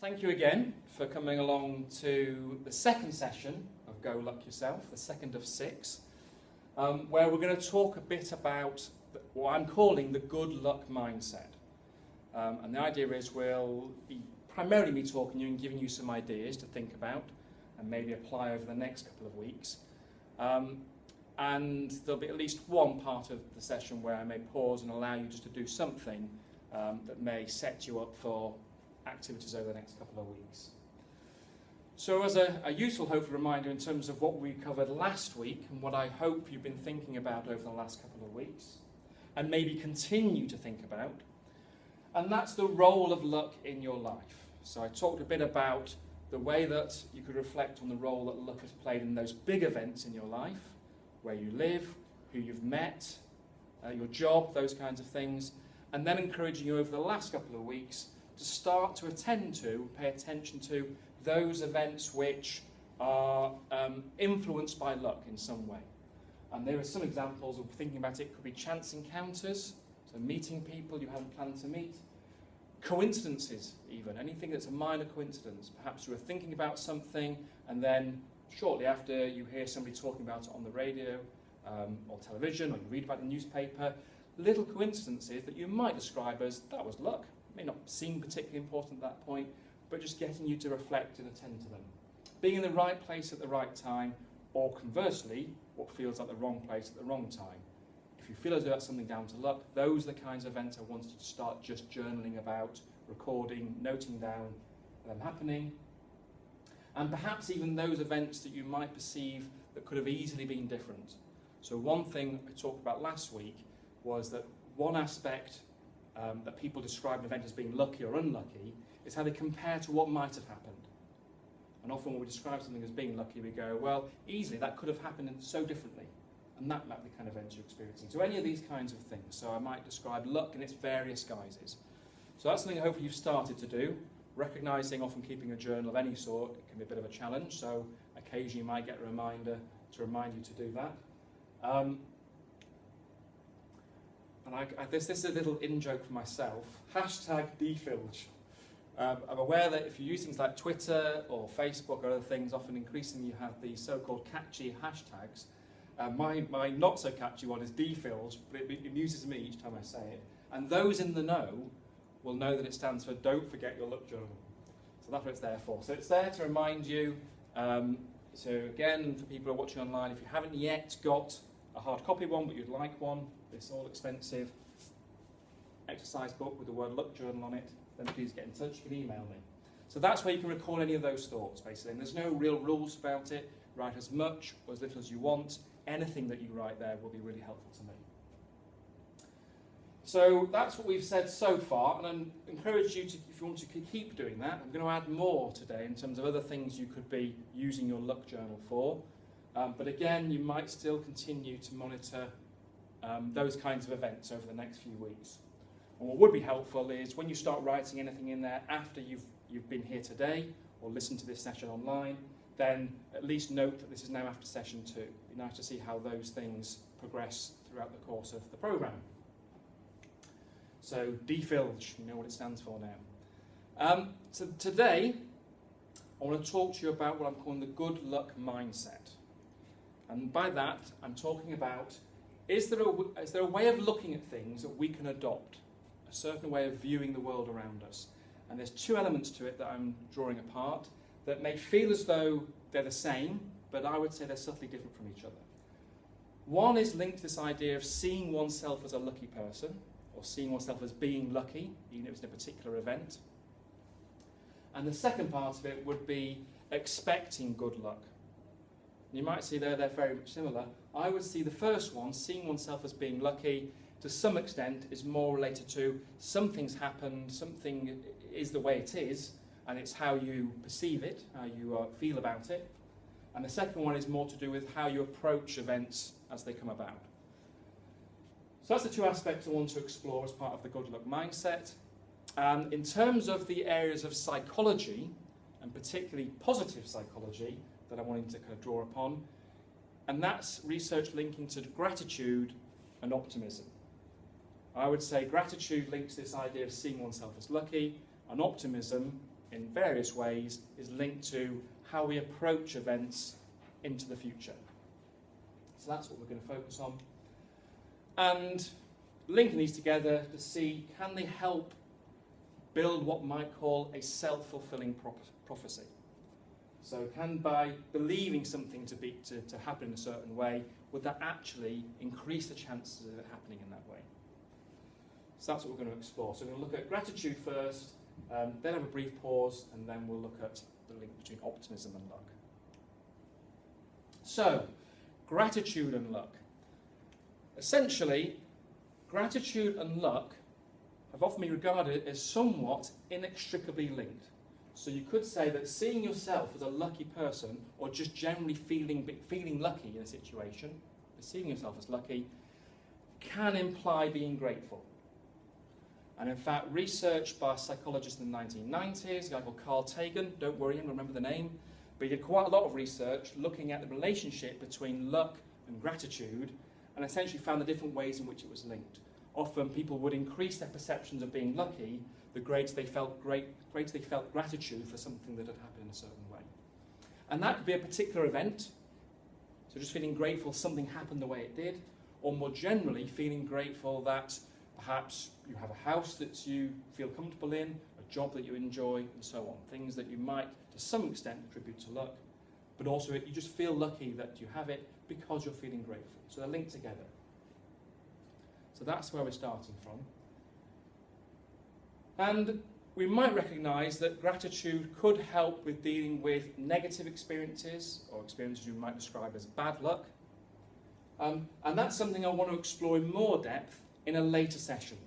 Thank you again for coming along to the second session of Go Luck Yourself, the second of 6, where we're going to talk a bit about what I'm calling the good luck mindset. And the idea is we'll be primarily me talking to you and giving you some ideas to think about and maybe apply over the next couple of weeks. And there'll be at least one part of the session where I may pause and allow you just to do something that may set you up for activities over the next couple of weeks. So as a useful, hopefully, reminder in terms of what we covered last week and what I hope you've been thinking about over the last couple of weeks and maybe continue to think about, and that's the role of luck in your life. So I talked a bit about the way that you could reflect on the role that luck has played in those big events in your life, where you live, who you've met, your job, those kinds of things, and then encouraging you over the last couple of weeks to start to attend to, pay attention to those events which are influenced by luck in some way. And there are some examples of thinking about it. Could be chance encounters, so meeting people you hadn't planned to meet, coincidences even, anything that's a minor coincidence. Perhaps you were thinking about something and then shortly after you hear somebody talking about it on the radio or television, or you read about the newspaper, little coincidences that you might describe as that was luck. May not seem particularly important at that point, but just getting you to reflect and attend to them. Being in the right place at the right time, or conversely, what feels like the wrong place at the wrong time. If you feel as though that's something down to luck, those are the kinds of events I wanted you to start just journaling about, recording, noting down them happening. And perhaps even those events that you might perceive that could have easily been different. So one thing I talked about last week was that one aspect that people describe an event as being lucky or unlucky is how they compare to what might have happened. And often when we describe something as being lucky, we go, well, easily that could have happened so differently. And that might be the kind of events you're experiencing. So any of these kinds of things. So I might describe luck in its various guises. So that's something I hope you've started to do. Recognising often keeping a journal of any sort, it can be a bit of a challenge. So occasionally you might get a reminder to remind you to do that. And this is a little in-joke for myself. Hashtag defilge. I'm aware that if you use things like Twitter or Facebook or other things, often increasingly you have these so-called catchy hashtags. My not-so-catchy one is defilge, but it amuses me each time I say it. And those in the know will know that it stands for Don't Forget Your Luck Journal. So that's what it's there for. So it's there to remind you. So again, for people who are watching online, if you haven't yet got a hard copy one, but you'd like one, this all expensive exercise book with the word luck journal on it, then please get in touch. You can email me. So that's where you can record any of those thoughts, basically. And there's no real rules about it. Write as much or as little as you want. Anything that you write there will be really helpful to me. So that's what we've said so far, and I encourage you to, if you want to keep doing that, I'm going to add more today in terms of other things you could be using your luck journal for. But again, you might still continue to monitor those kinds of events over the next few weeks. And what would be helpful is when you start writing anything in there after you've been here today or listened to this session online, then at least note that this is now after session 2. It'd be nice to see how those things progress throughout the course of the programme. So defilge, you know what it stands for now. So today, I want to talk to you about what I'm calling the good luck mindset. And by that, I'm talking about, is there a way of looking at things that we can adopt? A certain way of viewing the world around us. And there's 2 elements to it that I'm drawing apart that may feel as though they're the same, but I would say they're subtly different from each other. One is linked to this idea of seeing oneself as a lucky person, or seeing oneself as being lucky, even if it's in a particular event. And the second part of it would be expecting good luck. You might see they're very much similar. I would see the first one, seeing oneself as being lucky, to some extent is more related to something's happened, something is the way it is, and it's how you perceive it, how you feel about it. And the second one is more to do with how you approach events as they come about. So that's the 2 aspects I want to explore as part of the good luck mindset. In terms of the areas of psychology, and particularly positive psychology, that I wanted to kind of draw upon, and that's research linking to gratitude and optimism. I would say gratitude links this idea of seeing oneself as lucky, and optimism in various ways is linked to how we approach events into the future. So that's what we're going to focus on. And linking these together to see, can they help build what we might call a self-fulfilling prophecy? So can, by believing something to happen in a certain way, would that actually increase the chances of it happening in that way? So that's what we're going to explore. So we're going to look at gratitude first, then have a brief pause, and then we'll look at the link between optimism and luck. So, gratitude and luck. Essentially, gratitude and luck have often been regarded as somewhat inextricably linked. So you could say that seeing yourself as a lucky person, or just generally feeling lucky in a situation, perceiving yourself as lucky, can imply being grateful. And in fact, research by a psychologist in the 1990s, a guy called Carl Tagan, don't worry, I remember the name, but he did quite a lot of research looking at the relationship between luck and gratitude, and essentially found the different ways in which it was linked. Often people would increase their perceptions of being lucky the greater they felt gratitude for something that had happened in a certain way. And that could be a particular event, so just feeling grateful something happened the way it did, or more generally feeling grateful that perhaps you have a house that you feel comfortable in, a job that you enjoy, and so on. Things that you might, to some extent, attribute to luck, but also you just feel lucky that you have it because you're feeling grateful. So they're linked together. So that's where we're starting from. And we might recognise that gratitude could help with dealing with negative experiences, or experiences you might describe as bad luck. And that's something I want to explore in more depth in a later session.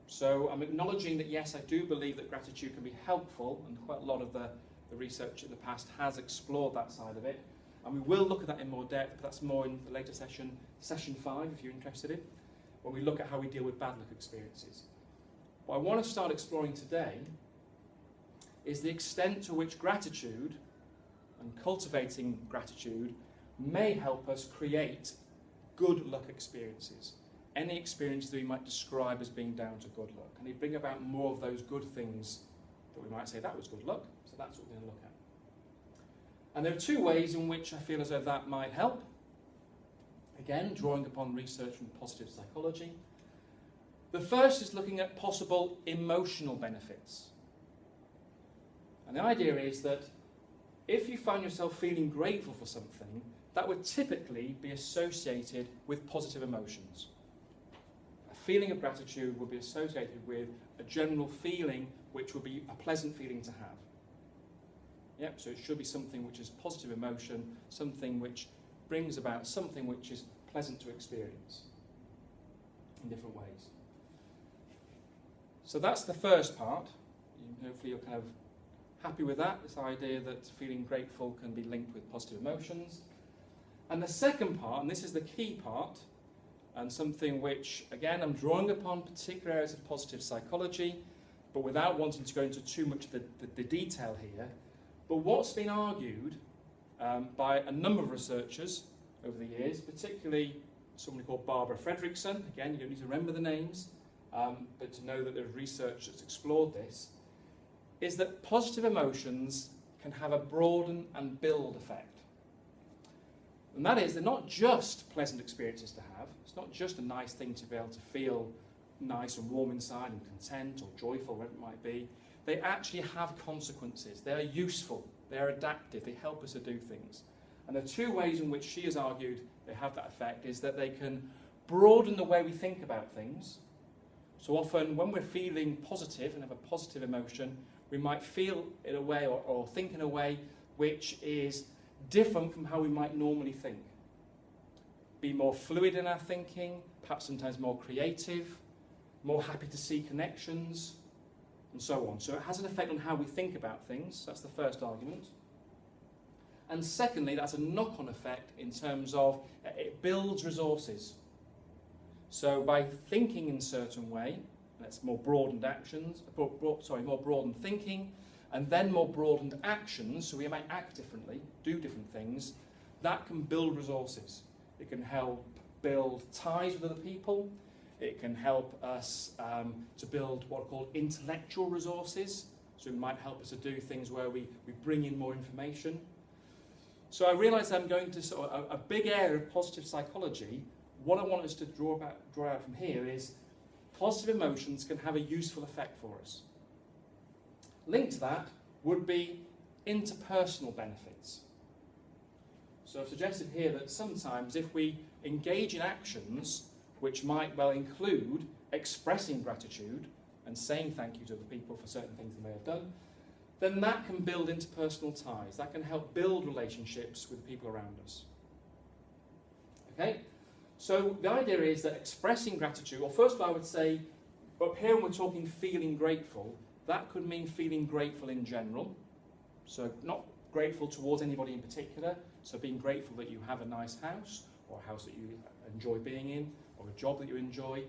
So I'm acknowledging that yes, I do believe that gratitude can be helpful, and quite a lot of the research in the past has explored that side of it. And we will look at that in more depth, but that's more in the later session, session 5 if you're interested in, when we look at how we deal with bad luck experiences. What I want to start exploring today is the extent to which gratitude and cultivating gratitude may help us create good luck experiences. Any experiences that we might describe as being down to good luck. And they bring about more of those good things that we might say, that was good luck, so that's what we're going to look at. And there are 2 ways in which I feel as though that might help. Again, drawing upon research from positive psychology. The first is looking at possible emotional benefits. And the idea is that if you find yourself feeling grateful for something, that would typically be associated with positive emotions. A feeling of gratitude would be associated with a general feeling which would be a pleasant feeling to have. Yep, so it should be something which is positive emotion, something which brings about something which is pleasant to experience in different ways. So that's the first part. Hopefully you're kind of happy with that, this idea that feeling grateful can be linked with positive emotions. And the second part, and this is the key part, and something which, again, I'm drawing upon particular areas of positive psychology, but without wanting to go into too much of the detail here, but what's been argued by a number of researchers over the years, particularly somebody called Barbara Fredrickson, again, you don't need to remember the names, but to know that there's research that's explored this, is that positive emotions can have a broaden and build effect. And that is, they're not just pleasant experiences to have, it's not just a nice thing to be able to feel nice and warm inside and content or joyful, whatever it might be. They actually have consequences, they are useful, they are adaptive, they help us to do things. And the 2 ways in which she has argued they have that effect is that they can broaden the way we think about things. So often when we're feeling positive and have a positive emotion, we might feel in a way or think in a way which is different from how we might normally think. Be more fluid in our thinking, perhaps sometimes more creative, more happy to see connections, and so on. So it has an effect on how we think about things. That's the first argument. And secondly, that's a knock-on effect in terms of it builds resources. So by thinking in a certain way, that's more broadened actions, more broadened thinking, and then more broadened actions, so we might act differently, do different things, that can build resources. It can help build ties with other people. It can help us to build what are called intellectual resources. So it might help us to do things where we bring in more information. So I realise I'm going to sort of a big area of positive psychology. What I want us to draw out from here is positive emotions can have a useful effect for us. Linked to that would be interpersonal benefits. So I've suggested here that sometimes if we engage in actions which might well include expressing gratitude and saying thank you to other people for certain things they may have done, then that can build interpersonal ties. That can help build relationships with people around us. Okay? So the idea is that expressing gratitude, or first of all I would say, up here when we're talking feeling grateful, that could mean feeling grateful in general. So not grateful towards anybody in particular, so being grateful that you have a nice house, or a house that you enjoy being in, or a job that you enjoy.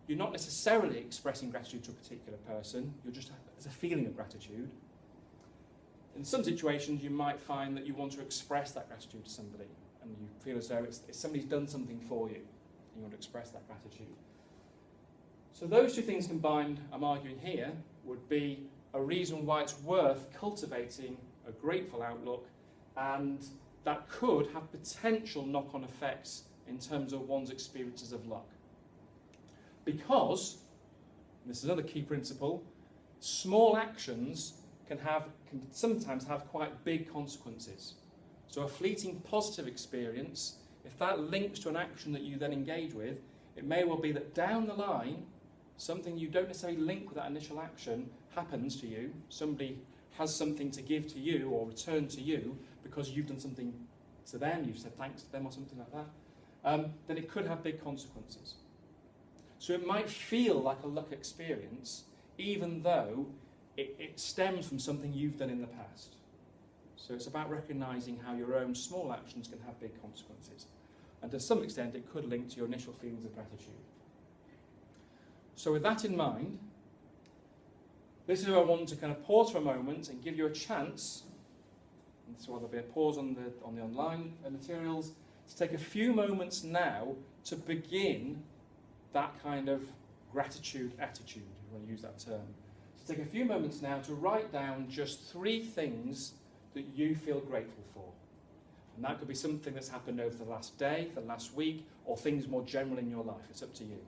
You're not necessarily expressing gratitude to a particular person, you're just, it's a feeling of gratitude. In some situations you might find that you want to express that gratitude to somebody, and you feel as though it's somebody's done something for you, and you want to express that gratitude. So those two things combined, I'm arguing here, would be a reason why it's worth cultivating a grateful outlook, and that could have potential knock-on effects in terms of one's experiences of luck. Because, and this is another key principle, small actions can sometimes have quite big consequences. So a fleeting positive experience, if that links to an action that you then engage with, it may well be that down the line, something you don't necessarily link with that initial action happens to you, somebody has something to give to you or return to you because you've done something to them, you've said thanks to them or something like that, then it could have big consequences. So it might feel like a luck experience, even though it stems from something you've done in the past. So it's about recognising how your own small actions can have big consequences. And to some extent, it could link to your initial feelings of gratitude. So with that in mind, this is where I want to kind of pause for a moment and give you a chance, and so there'll be a pause on the online materials, to take a few moments now to begin that kind of gratitude attitude, if you want to use that term. So take a few moments now to write down just 3 things that you feel grateful for. And that could be something that's happened over the last day, the last week, or things more general in your life. It's up to you.